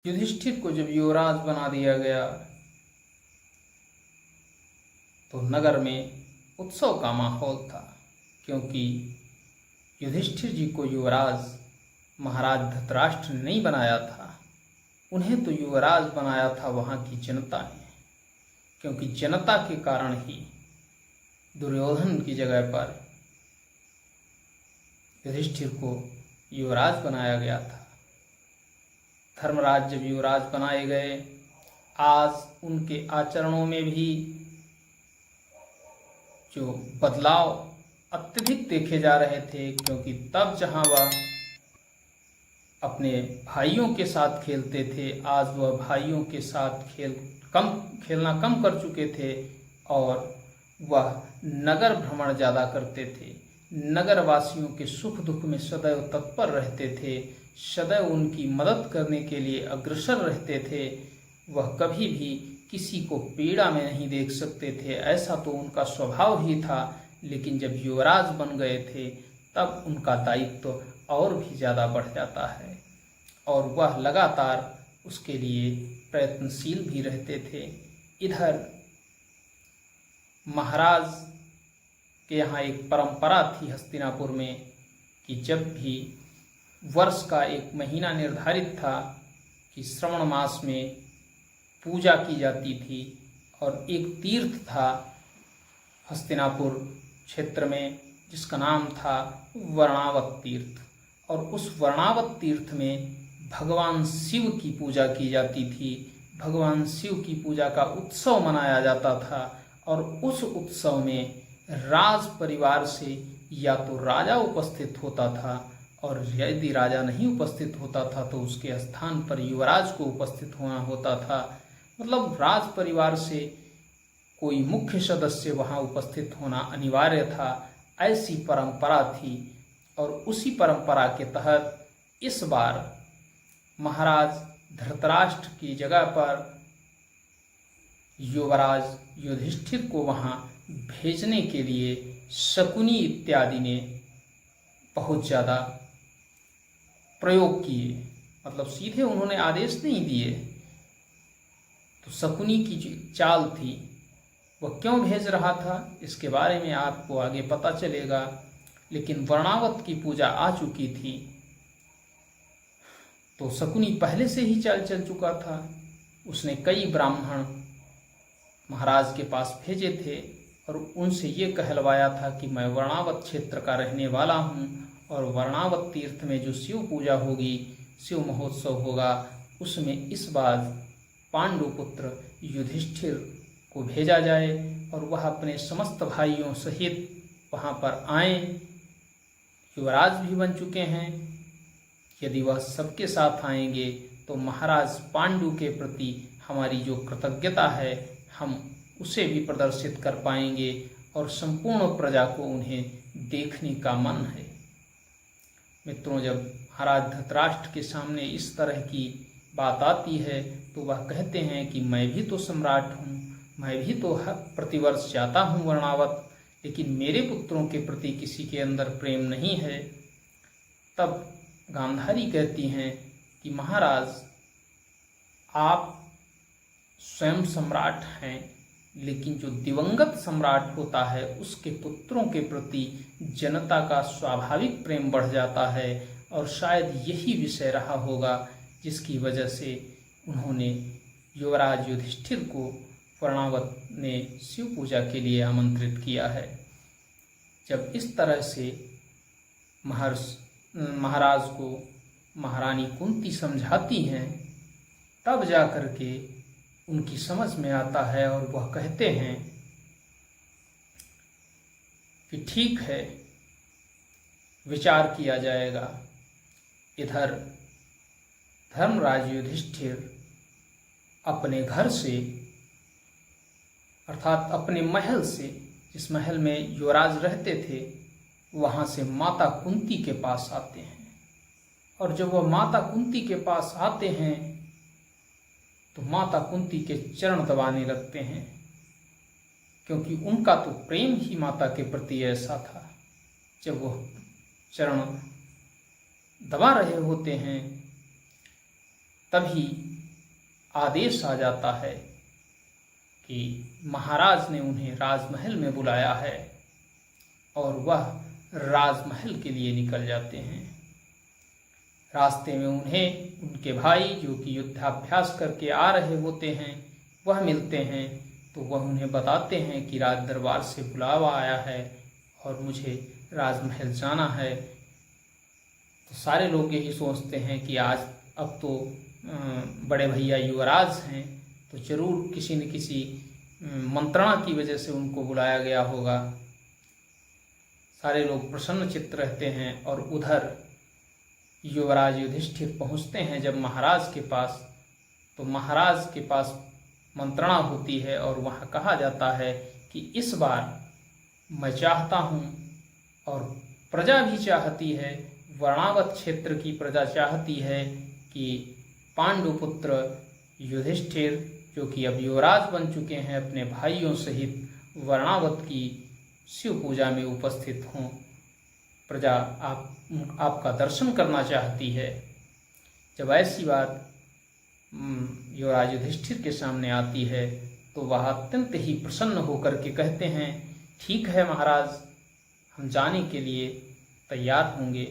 युधिष्ठिर को जब युवराज बना दिया गया तो नगर में उत्सव का माहौल था, क्योंकि युधिष्ठिर जी को युवराज महाराज धृतराष्ट्र ने नहीं बनाया था। उन्हें तो युवराज बनाया था वहाँ की जनता ने, क्योंकि जनता के कारण ही दुर्योधन की जगह पर युधिष्ठिर को युवराज बनाया गया था। धर्मराज जब युवराज बनाए गए, आज उनके आचरणों में भी जो बदलाव अत्यधिक देखे जा रहे थे, क्योंकि तब जहां वह अपने भाइयों के साथ खेलते थे, आज वह भाइयों के साथ खेलना कम कर चुके थे और वह नगर भ्रमण ज़्यादा करते थे। नगर वासियों के सुख दुख में सदैव तत्पर रहते थे, सदैव उनकी मदद करने के लिए अग्रसर रहते थे। वह कभी भी किसी को पीड़ा में नहीं देख सकते थे, ऐसा तो उनका स्वभाव ही था। लेकिन जब युवराज बन गए थे तब उनका दायित्व और भी ज़्यादा बढ़ जाता है और वह लगातार उसके लिए प्रयत्नशील भी रहते थे। इधर महाराज के यहाँ एक परंपरा थी हस्तिनापुर में कि जब भी वर्ष का एक महीना निर्धारित था कि श्रवण मास में पूजा की जाती थी, और एक तीर्थ था हस्तिनापुर क्षेत्र में जिसका नाम था वर्णावत तीर्थ, और उस वर्णावत तीर्थ में भगवान शिव की पूजा की जाती थी। भगवान शिव की पूजा का उत्सव मनाया जाता था और उस उत्सव में राज परिवार से या तो राजा उपस्थित होता था, और यदि राजा नहीं उपस्थित होता था तो उसके स्थान पर युवराज को उपस्थित होना होता था। मतलब राज परिवार से कोई मुख्य सदस्य वहां उपस्थित होना अनिवार्य था, ऐसी परंपरा थी। और उसी परंपरा के तहत इस बार महाराज धृतराष्ट्र की जगह पर युवराज युधिष्ठिर को वहां भेजने के लिए शकुनी इत्यादि ने बहुत ज़्यादा प्रयोग किए। मतलब सीधे उन्होंने आदेश नहीं दिए, तो शकुनी की जो चाल थी वह क्यों भेज रहा था इसके बारे में आपको आगे पता चलेगा। लेकिन वर्णावत की पूजा आ चुकी थी तो शकुनी पहले से ही चाल चल चुका था। उसने कई ब्राह्मण महाराज के पास भेजे थे और उनसे ये कहलवाया था कि मैं वर्णावत क्षेत्र का रहने वाला हूँ और वर्णावत तीर्थ में जो शिव पूजा होगी, शिव महोत्सव होगा, उसमें इस बार पांडुपुत्र युधिष्ठिर को भेजा जाए और वह अपने समस्त भाइयों सहित वहाँ पर आएं। युवराज भी बन चुके हैं, यदि वह सबके साथ आएंगे तो महाराज पांडु के प्रति हमारी जो कृतज्ञता है हम उसे भी प्रदर्शित कर पाएंगे और संपूर्ण प्रजा को उन्हें देखने का मन है। मित्रों, जब महाराज धृतराष्ट्र के सामने इस तरह की बात आती है तो वह कहते हैं कि मैं भी तो सम्राट हूँ, मैं भी तो प्रतिवर्ष जाता हूँ वर्णावत, लेकिन मेरे पुत्रों के प्रति किसी के अंदर प्रेम नहीं है। तब गांधारी कहती हैं कि महाराज आप स्वयं सम्राट हैं, लेकिन जो दिवंगत सम्राट होता है उसके पुत्रों के प्रति जनता का स्वाभाविक प्रेम बढ़ जाता है, और शायद यही विषय रहा होगा जिसकी वजह से उन्होंने युवराज युधिष्ठिर को वर्णावत ने शिव पूजा के लिए आमंत्रित किया है। जब इस तरह से महाराज को महारानी कुंती समझाती हैं तब जा कर के उनकी समझ में आता है और वह कहते हैं कि ठीक है, विचार किया जाएगा। इधर धर्मराज युधिष्ठिर अपने घर से अर्थात अपने महल से, जिस महल में युवराज रहते थे, वहां से माता कुंती के पास आते हैं। और जब वह माता कुंती के पास आते हैं तो माता कुंती के चरण दबाने लगते हैं, क्योंकि उनका तो प्रेम ही माता के प्रति ऐसा था। जब वह चरण दबा रहे होते हैं तभी आदेश आ जाता है कि महाराज ने उन्हें राजमहल में बुलाया है और वह राजमहल के लिए निकल जाते हैं। रास्ते में उन्हें उनके भाई जो कि युद्धाभ्यास करके आ रहे होते हैं वह मिलते हैं, तो वह उन्हें बताते हैं कि राज दरबार से बुलावा आया है और मुझे राजमहल जाना है। तो सारे लोग यही सोचते हैं कि आज अब तो बड़े भैया युवराज हैं, तो जरूर किसी न किसी मंत्रणा की वजह से उनको बुलाया गया होगा। सारे लोग प्रसन्न चित्त रहते हैं और उधर युवराज युधिष्ठिर पहुंचते हैं जब महाराज के पास, तो महाराज के पास मंत्रणा होती है और वहाँ कहा जाता है कि इस बार मैं चाहता हूँ और प्रजा भी चाहती है, वर्णावत क्षेत्र की प्रजा चाहती है कि पांडुपुत्र युधिष्ठिर जो कि अब युवराज बन चुके हैं अपने भाइयों सहित वर्णावत की शिव पूजा में उपस्थित हों। प्रजा आपका दर्शन करना चाहती है। जब ऐसी बात युवराज युधिष्ठिर के सामने आती है तो वह अत्यंत ही प्रसन्न होकर के कहते हैं, ठीक है महाराज, हम जाने के लिए तैयार होंगे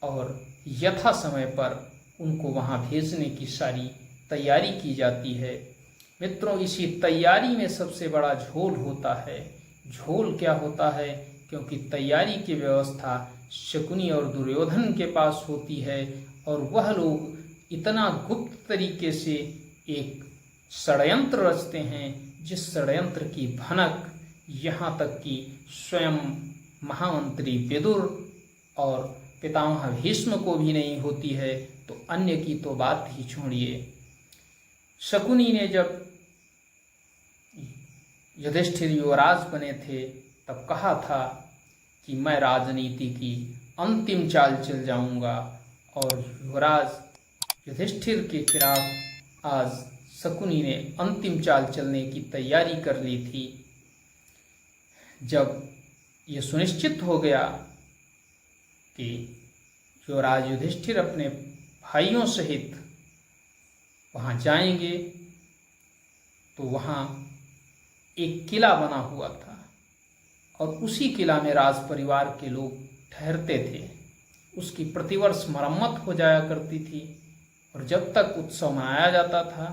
और यथा समय पर उनको वहाँ भेजने की सारी तैयारी की जाती है। मित्रों, इसी तैयारी में सबसे बड़ा झोल होता है। झोल क्या होता है? क्योंकि तैयारी की व्यवस्था शकुनी और दुर्योधन के पास होती है और वह लोग इतना गुप्त तरीके से एक षड्यंत्र रचते हैं जिस षड्यंत्र की भनक यहाँ तक कि स्वयं महामंत्री विदुर और पितामह भीष्म को भी नहीं होती है, तो अन्य की तो बात ही छोड़िए। शकुनी ने जब युधिष्ठिर युवराज बने थे तब कहा था कि मैं राजनीति की अंतिम चाल चल जाऊंगा, और युवराज युधिष्ठिर के खिलाफ आज शकुनी ने अंतिम चाल चलने की तैयारी कर ली थी। जब ये सुनिश्चित हो गया कि युवराज युधिष्ठिर अपने भाइयों सहित वहाँ जाएंगे, तो वहाँ एक किला बना हुआ था और उसी किला में राज परिवार के लोग ठहरते थे। उसकी प्रतिवर्ष मरम्मत हो जाया करती थी और जब तक उत्सव मनाया जाता था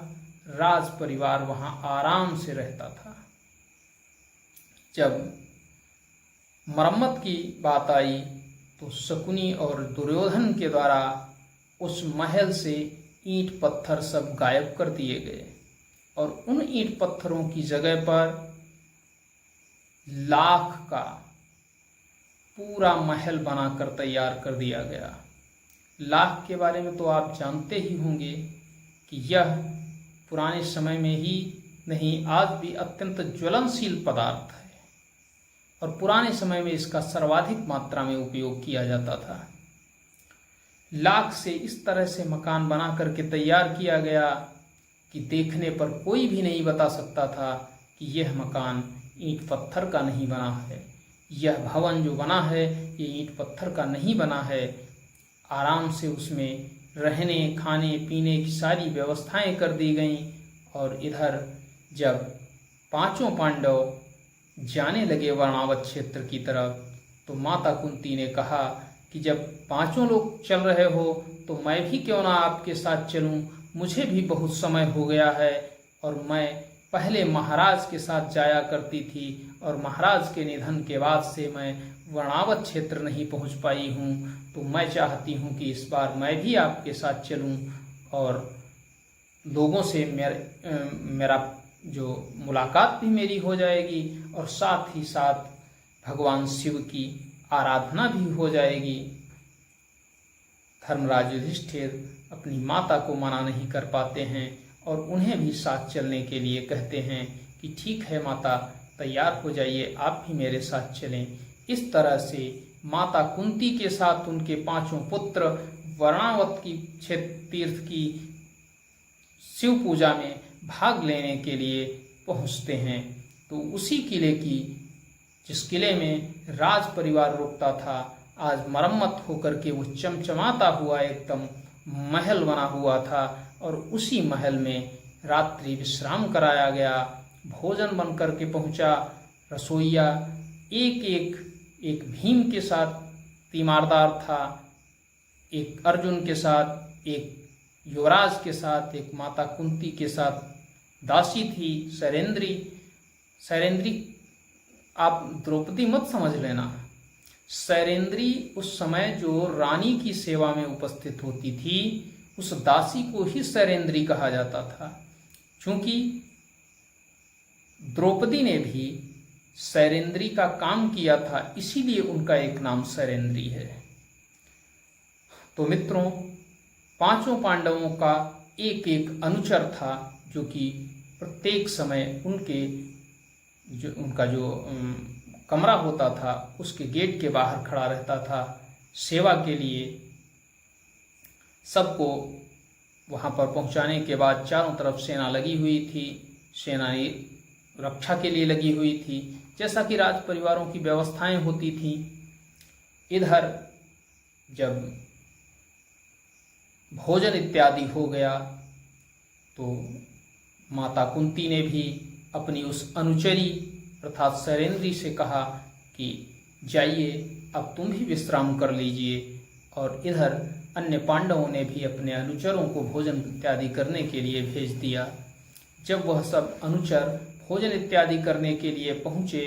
राज परिवार वहाँ आराम से रहता था। जब मरम्मत की बात आई तो शकुनी और दुर्योधन के द्वारा उस महल से ईंट पत्थर सब गायब कर दिए गए और उन ईंट पत्थरों की जगह पर लाख का पूरा महल बनाकर तैयार कर दिया गया। लाख के बारे में तो आप जानते ही होंगे कि यह पुराने समय में ही नहीं, आज भी अत्यंत ज्वलनशील पदार्थ है और पुराने समय में इसका सर्वाधिक मात्रा में उपयोग किया जाता था। लाख से इस तरह से मकान बना करके तैयार किया गया कि देखने पर कोई भी नहीं बता सकता था कि यह मकान ईंट पत्थर का नहीं बना है, यह भवन जो बना है ये ईंट पत्थर का नहीं बना है। आराम से उसमें रहने खाने पीने की सारी व्यवस्थाएं कर दी गईं। और इधर जब पांचों पांडव जाने लगे वर्णावत क्षेत्र की तरफ तो माता कुंती ने कहा कि जब पांचों लोग चल रहे हो तो मैं भी क्यों ना आपके साथ चलूं, मुझे भी बहुत समय हो गया है और मैं पहले महाराज के साथ जाया करती थी और महाराज के निधन के बाद से मैं वर्णावत क्षेत्र नहीं पहुंच पाई हूं, तो मैं चाहती हूं कि इस बार मैं भी आपके साथ चलूं और लोगों से मेरा जो मुलाकात भी मेरी हो जाएगी और साथ ही साथ भगवान शिव की आराधना भी हो जाएगी। धर्मराज युधिष्ठिर अपनी माता को मना नहीं कर पाते हैं और उन्हें भी साथ चलने के लिए कहते हैं कि ठीक है माता, तैयार हो जाइए, आप भी मेरे साथ चलें। इस तरह से माता कुंती के साथ उनके पांचों पुत्र वर्णावत की तीर्थ की शिव पूजा में भाग लेने के लिए पहुंचते हैं। तो उसी किले की, जिस किले में राज परिवार रुकता था, आज मरम्मत होकर के वो चमचमाता हुआ एकदम महल बना हुआ था और उसी महल में रात्रि विश्राम कराया गया, भोजन बन करके पहुंचा। रसोइया एक भीम के साथ तीमारदार था, एक अर्जुन के साथ, एक युवराज के साथ, एक माता कुंती के साथ दासी थी शैरेंद्री। आप द्रौपदी मत समझ लेना। शैरेंद्री उस समय जो रानी की सेवा में उपस्थित होती थी, उस दासी को ही शैरेंद्री कहा जाता था। क्योंकि द्रौपदी ने भी शैरेंद्री का काम किया था, इसीलिए उनका एक नाम शैरेंद्री है। तो मित्रों, पांचों पांडवों का एक एक अनुचर था, जो कि प्रत्येक समय उनका जो कमरा होता था उसके गेट के बाहर खड़ा रहता था सेवा के लिए। सबको वहां पर पहुंचाने के बाद चारों तरफ सेना लगी हुई थी, सेना रक्षा के लिए लगी हुई थी, जैसा कि राज परिवारों की व्यवस्थाएं होती थी। इधर जब भोजन इत्यादि हो गया तो माता कुंती ने भी अपनी उस अनुचरी अर्थात शैरेंद्री से कहा कि जाइए, अब तुम भी विश्राम कर लीजिए। और इधर अन्य पांडवों ने भी अपने अनुचरों को भोजन इत्यादि करने के लिए भेज दिया। जब वह सब अनुचर भोजन इत्यादि करने के लिए पहुँचे,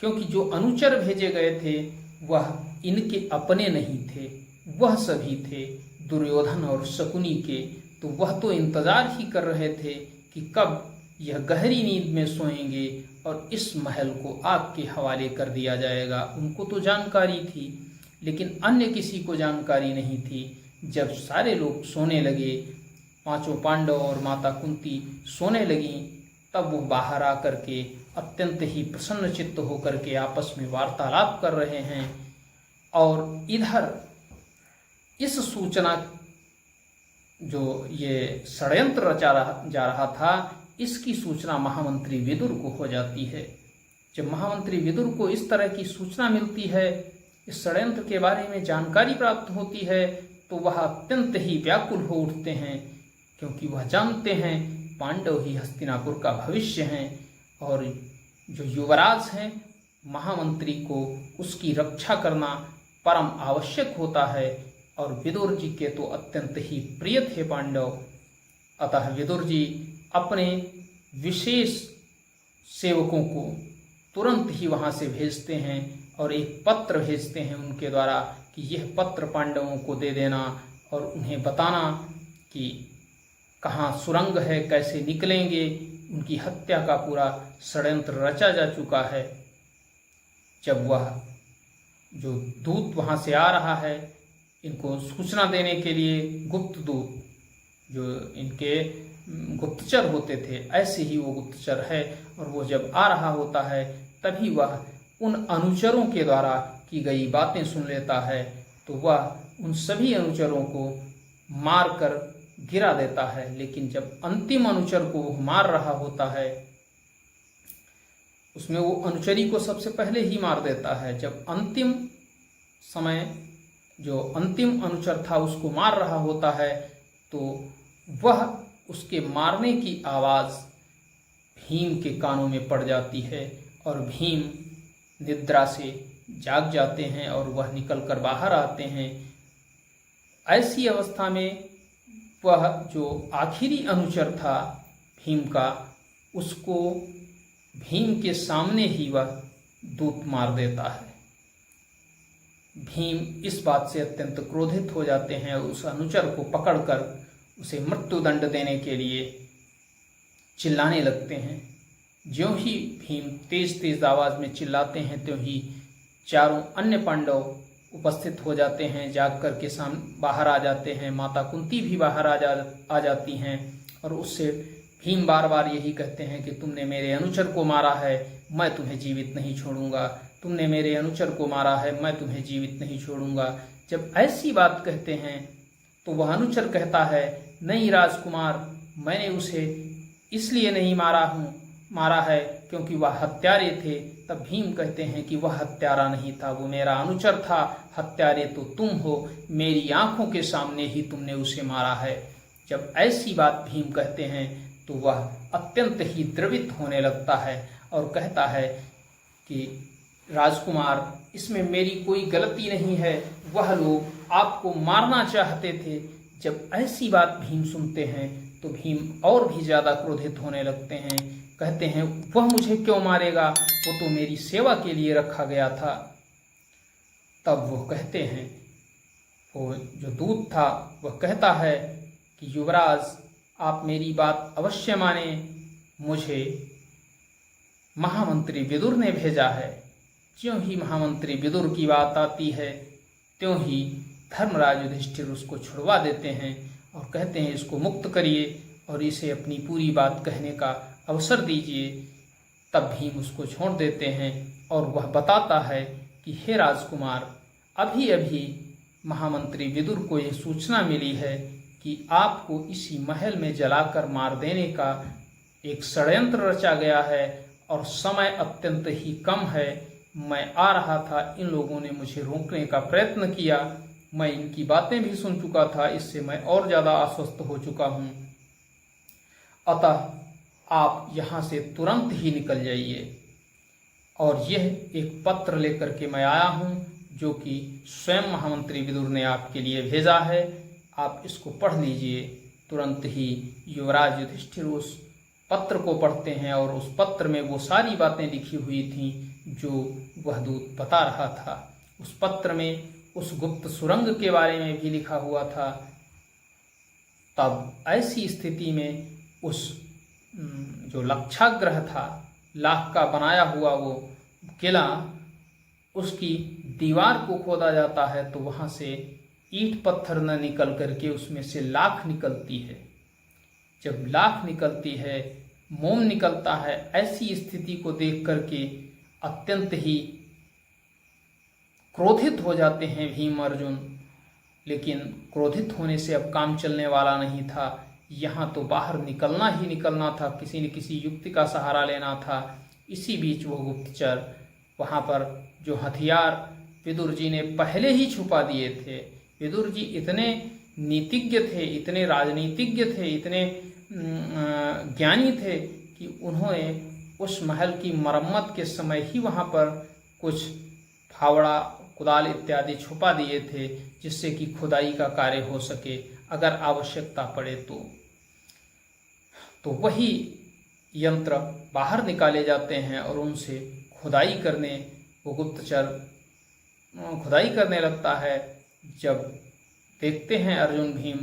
क्योंकि जो अनुचर भेजे गए थे वह इनके अपने नहीं थे, वह सभी थे दुर्योधन और शकुनी के। तो वह तो इंतजार ही कर रहे थे कि कब यह गहरी नींद में सोएंगे और इस महल को आग के हवाले कर दिया जाएगा। उनको तो जानकारी थी, लेकिन अन्य किसी को जानकारी नहीं थी। जब सारे लोग सोने लगे, पांचों पांडव और माता कुंती सोने लगीं, तब वो बाहर आकर के अत्यंत ही प्रसन्न चित्त होकर के आपस में वार्तालाप कर रहे हैं। और इधर इस सूचना जो ये षड्यंत्र रचा जा रहा था, इसकी सूचना महामंत्री विदुर को हो जाती है। जब महामंत्री विदुर को इस तरह की सूचना मिलती है, इस षड्यंत्र के बारे में जानकारी प्राप्त होती है, तो वह अत्यंत ही व्याकुल हो उठते हैं, क्योंकि वह जानते हैं पांडव ही हस्तिनापुर का भविष्य हैं और जो युवराज हैं, महामंत्री को उसकी रक्षा करना परम आवश्यक होता है। और विदुर जी के तो अत्यंत ही प्रिय थे पांडव। अतः विदुर जी अपने विशेष सेवकों को तुरंत ही वहां से भेजते हैं और एक पत्र भेजते हैं उनके द्वारा कि यह पत्र पांडवों को दे देना और उन्हें बताना कि कहाँ सुरंग है, कैसे निकलेंगे। उनकी हत्या का पूरा षड्यंत्र रचा जा चुका है। जब वह जो दूत वहां से आ रहा है इनको सूचना देने के लिए, गुप्त दूत जो इनके गुप्तचर होते थे, ऐसे ही वो गुप्तचर है। और वो जब आ रहा होता है तभी वह उन अनुचरों के द्वारा की गई बातें सुन लेता है, तो वह उन सभी अनुचरों को मार कर गिरा देता है। लेकिन जब अंतिम अनुचर को वो मार रहा होता है, उसमें वो अनुचरी को सबसे पहले ही मार देता है। जब अंतिम समय जो अंतिम अनुचर था उसको मार रहा होता है, तो वह उसके मारने की आवाज़ भीम के कानों में पड़ जाती है और भीम निद्रा से जाग जाते हैं और वह निकलकर बाहर आते हैं। ऐसी अवस्था में वह जो आखिरी अनुचर था भीम का, उसको भीम के सामने ही वह दूत मार देता है। भीम इस बात से अत्यंत क्रोधित हो जाते हैं, उस अनुचर को पकड़कर उसे मृत्युदंड देने के लिए चिल्लाने लगते हैं। ज्यों ही भीम तेज तेज आवाज में चिल्लाते हैं, त्यों ही चारों अन्य पांडव उपस्थित हो जाते हैं, जाग कर के बाहर आ जाते हैं। माता कुंती भी बाहर आ जाती हैं और उससे भीम बार बार यही कहते हैं कि तुमने मेरे अनुचर को मारा है, मैं तुम्हें जीवित नहीं छोड़ूंगा। तुमने मेरे अनुचर को मारा है, मैं तुम्हें जीवित नहीं छोड़ूंगा। जब ऐसी बात कहते हैं तो वह अनुचर कहता है, नहीं राजकुमार, मैंने उसे इसलिए नहीं मारा है क्योंकि वह हत्यारे थे। तब भीम कहते हैं कि वह हत्यारा नहीं था, वो मेरा अनुचर था, हत्यारे तो तुम हो, मेरी आंखों के सामने ही तुमने उसे मारा है। जब ऐसी बात भीम कहते हैं तो वह अत्यंत ही द्रवित होने लगता है और कहता है कि राजकुमार, इसमें मेरी कोई गलती नहीं है, वह लोग आपको मारना चाहते थे। जब ऐसी बात भीम सुनते हैं तो भीम और भी ज़्यादा क्रोधित होने लगते हैं। कहते हैं, वह मुझे क्यों मारेगा, वो तो मेरी सेवा के लिए रखा गया था। तब वो कहते हैं, वो जो दूत था वह कहता है कि युवराज, आप मेरी बात अवश्य माने, मुझे महामंत्री विदुर ने भेजा है। ज्यों ही महामंत्री विदुर की बात आती है त्यों ही धर्मराज युधिष्ठिर उसको छुड़वा देते हैं और कहते हैं, इसको मुक्त करिए और इसे अपनी पूरी बात कहने का अवसर दीजिए। तब भीम उसको छोड़ देते हैं और वह बताता है कि हे राजकुमार, अभी अभी महामंत्री विदुर को यह सूचना मिली है कि आपको इसी महल में जलाकर मार देने का एक षड्यंत्र रचा गया है और समय अत्यंत ही कम है। मैं आ रहा था, इन लोगों ने मुझे रोकने का प्रयत्न किया, मैं इनकी बातें भी सुन चुका था, इससे मैं और ज़्यादा आश्वस्त हो चुका हूँ। अतः आप यहाँ से तुरंत ही निकल जाइए। और यह एक पत्र लेकर के मैं आया हूँ जो कि स्वयं महामंत्री विदुर ने आपके लिए भेजा है, आप इसको पढ़ लीजिए। तुरंत ही युवराज युधिष्ठिर उस पत्र को पढ़ते हैं और उस पत्र में वो सारी बातें लिखी हुई थीं जो वह दूत बता रहा था। उस पत्र में उस गुप्त सुरंग के बारे में भी लिखा हुआ था। तब ऐसी स्थिति में उस जो लक्षाग्रह था, लाख का बनाया हुआ वो किला, उसकी दीवार को खोदा जाता है तो वहाँ से ईंट पत्थर न निकल करके उसमें से लाख निकलती है। जब लाख निकलती है, मोम निकलता है। ऐसी स्थिति को देख करके अत्यंत ही क्रोधित हो जाते हैं भीम अर्जुन। लेकिन क्रोधित होने से अब काम चलने वाला नहीं था। यहाँ तो बाहर निकलना ही निकलना था, किसी न किसी युक्ति का सहारा लेना था। इसी बीच वो गुप्तचर वहाँ पर जो हथियार विदुर जी ने पहले ही छुपा दिए थे, विदुर जी इतने नीतिज्ञ थे, इतने राजनीतिज्ञ थे, इतने ज्ञानी थे कि उन्होंने उस महल की मरम्मत के समय ही वहाँ पर कुछ फावड़ा, कुदाल इत्यादि छुपा दिए थे जिससे कि खुदाई का कार्य हो सके अगर आवश्यकता पड़े तो वही यंत्र बाहर निकाले जाते हैं और उनसे खुदाई करने वो गुप्तचर खुदाई करने लगता है। जब देखते हैं अर्जुन भीम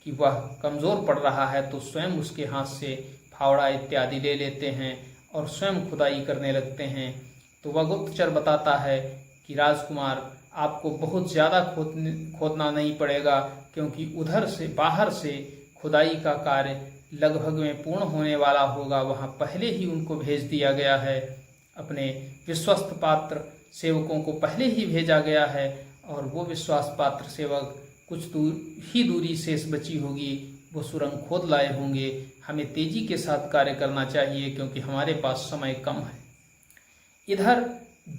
कि वह कमज़ोर पड़ रहा है तो स्वयं उसके हाथ से फावड़ा इत्यादि ले लेते हैं और स्वयं खुदाई करने लगते हैं। तो वह गुप्तचर बताता है कि राजकुमार, आपको बहुत ज़्यादा खोदना नहीं पड़ेगा, क्योंकि उधर से बाहर से खुदाई का कार्य लगभग में पूर्ण होने वाला होगा। वहाँ पहले ही उनको भेज दिया गया है, अपने विश्वस्त पात्र सेवकों को पहले ही भेजा गया है और वो विश्वास पात्र सेवक कुछ दूरी शेष बची होगी, वो सुरंग खोद लाए होंगे। हमें तेजी के साथ कार्य करना चाहिए क्योंकि हमारे पास समय कम है। इधर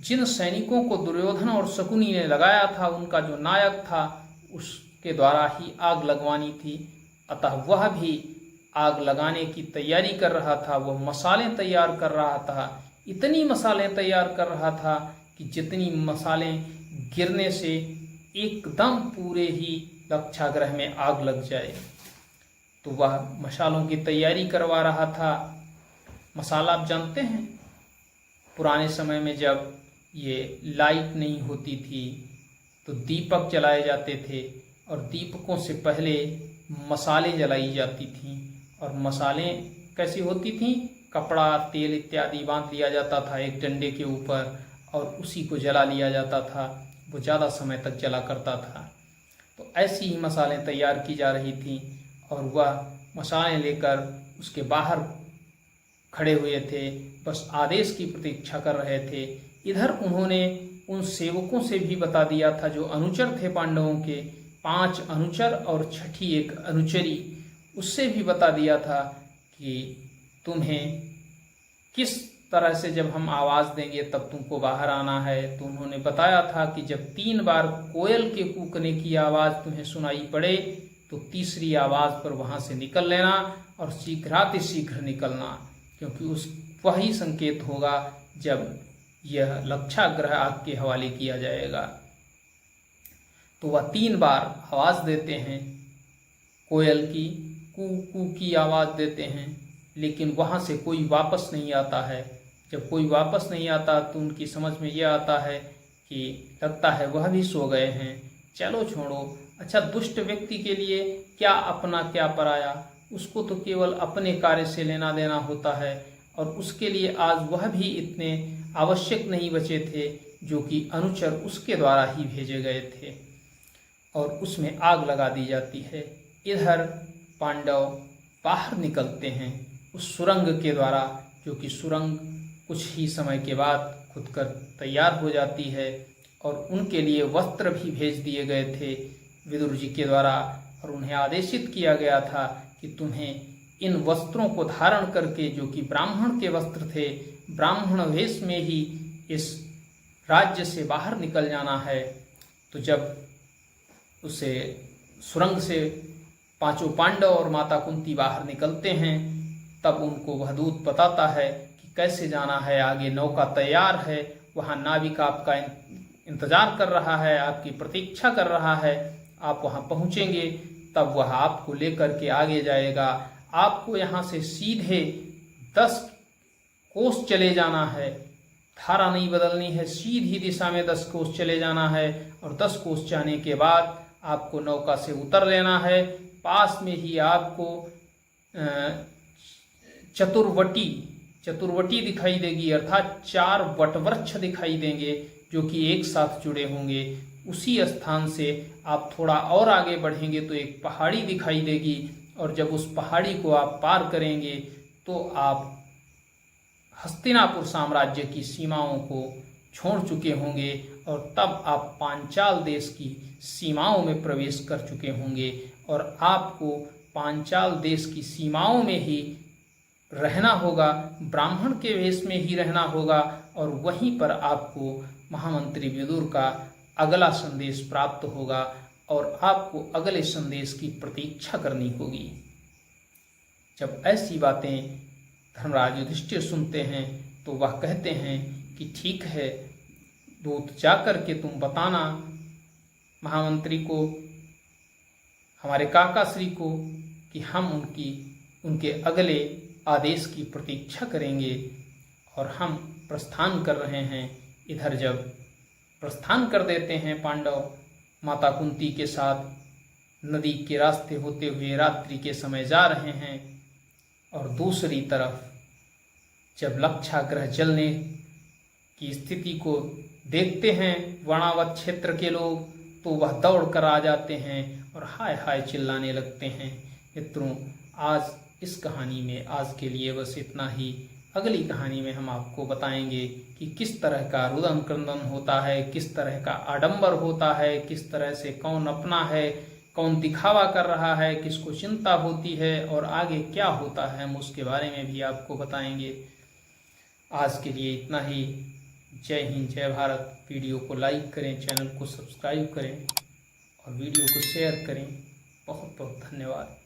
जिन सैनिकों को दुर्योधन और शकुनी ने लगाया था, उनका जो नायक था उसके द्वारा ही आग लगवानी थी, अतः वह भी आग लगाने की तैयारी कर रहा था। वह मसालें तैयार कर रहा था, इतनी मसालें तैयार कर रहा था कि जितनी मसालें गिरने से एकदम पूरे ही लक्षाग्रह में आग लग जाए। तो वह मसालों की तैयारी करवा रहा था। मसाला आप जानते हैं, पुराने समय में जब ये लाइट नहीं होती थी तो दीपक जलाए जाते थे और दीपकों से पहले मसाले जलाई जाती थीं। और मसालें कैसी होती थीं? कपड़ा, तेल इत्यादि बांध लिया जाता था एक डंडे के ऊपर और उसी को जला लिया जाता था, वो ज़्यादा समय तक जला करता था। तो ऐसी ही मसालें तैयार की जा रही थीं और वह मसालें लेकर उसके बाहर खड़े हुए थे, बस आदेश की प्रतीक्षा कर रहे थे। इधर उन्होंने उन सेवकों से भी बता दिया था जो अनुचर थे पांडवों के, 5 अनुचर और छठी एक अनुचरी, उससे भी बता दिया था कि तुम्हें किस तरह से जब हम आवाज़ देंगे तब तुमको बाहर आना है। तो उन्होंने बताया था कि जब 3 बार कोयल के कूकने की आवाज़ तुम्हें सुनाई पड़े तो तीसरी आवाज़ पर वहाँ से निकल लेना और शीघ्रातिशीघ्र निकलना, क्योंकि उस वही संकेत होगा जब यह लक्षाग्रह आग के हवाले किया जाएगा। तो वह 3 बार आवाज़ देते हैं, कोयल की कू कू की आवाज़ देते हैं, लेकिन वहाँ से कोई वापस नहीं आता है। जब कोई वापस नहीं आता तो उनकी समझ में यह आता है कि लगता है वह भी सो गए हैं, चलो छोड़ो। अच्छा, दुष्ट व्यक्ति के लिए क्या अपना क्या पराया, उसको तो केवल अपने कार्य से लेना देना होता है, और उसके लिए आज वह भी इतने आवश्यक नहीं बचे थे जो कि अनुचर उसके द्वारा ही भेजे गए थे, और उसमें आग लगा दी जाती है। इधर पांडव बाहर निकलते हैं उस सुरंग के द्वारा, जो कि सुरंग कुछ ही समय के बाद खुद कर तैयार हो जाती है, और उनके लिए वस्त्र भी भेज दिए गए थे विदुर जी के द्वारा, और उन्हें आदेशित किया गया था कि तुम्हें इन वस्त्रों को धारण करके, जो कि ब्राह्मण के वस्त्र थे, ब्राह्मण वेश में ही इस राज्य से बाहर निकल जाना है। तो जब उसे सुरंग से 5 पांडव और माता कुंती बाहर निकलते हैं, तब उनको वह दूत बताता है कि कैसे जाना है आगे। नौका तैयार है, वहाँ नाविक आपका इंतजार कर रहा है, आपकी प्रतीक्षा कर रहा है, आप वहाँ पहुँचेंगे तब वह आपको लेकर के आगे जाएगा। आपको यहाँ से सीधे 10 कोस चले जाना है, धारा नहीं बदलनी है, सीधी दिशा में 10 कोस चले जाना है, और 10 कोस जाने के बाद आपको नौका से उतर लेना है। पास में ही आपको चतुर्वटी दिखाई देगी, अर्थात 4 वटवृक्ष दिखाई देंगे जो कि एक साथ जुड़े होंगे। उसी स्थान से आप थोड़ा और आगे बढ़ेंगे तो एक पहाड़ी दिखाई देगी, और जब उस पहाड़ी को आप पार करेंगे तो आप हस्तिनापुर साम्राज्य की सीमाओं को छोड़ चुके होंगे, और तब आप पांचाल देश की सीमाओं में प्रवेश कर चुके होंगे, और आपको पांचाल देश की सीमाओं में ही रहना होगा, ब्राह्मण के वेश में ही रहना होगा, और वहीं पर आपको महामंत्री विदुर का अगला संदेश प्राप्त होगा, और आपको अगले संदेश की प्रतीक्षा करनी होगी। जब ऐसी बातें धर्मराज युधिष्ठिर सुनते हैं तो वह कहते हैं कि ठीक है, दूत जाकर के तुम बताना महामंत्री को, हमारे काका श्री को, कि हम उनके अगले आदेश की प्रतीक्षा करेंगे, और हम प्रस्थान कर रहे हैं। इधर जब प्रस्थान कर देते हैं पांडव माता कुंती के साथ, नदी के रास्ते होते हुए रात्रि के समय जा रहे हैं, और दूसरी तरफ जब लक्षाग्रह जलने की स्थिति को देखते हैं वर्णावत क्षेत्र के लोग, तो वह दौड़ कर आ जाते हैं और हाय हाय चिल्लाने लगते हैं। मित्रों, आज इस कहानी में आज के लिए बस इतना ही। अगली कहानी में हम आपको बताएंगे कि किस तरह का रुदन क्रंदन होता है, किस तरह का आडंबर होता है, किस तरह से कौन अपना है, कौन दिखावा कर रहा है, किसको चिंता होती है, और आगे क्या होता है, हम उसके बारे में भी आपको बताएंगे। आज के लिए इतना ही। जय हिंद, जय भारत। वीडियो को लाइक करें, चैनल को सब्सक्राइब करें और वीडियो को शेयर करें। बहुत बहुत धन्यवाद।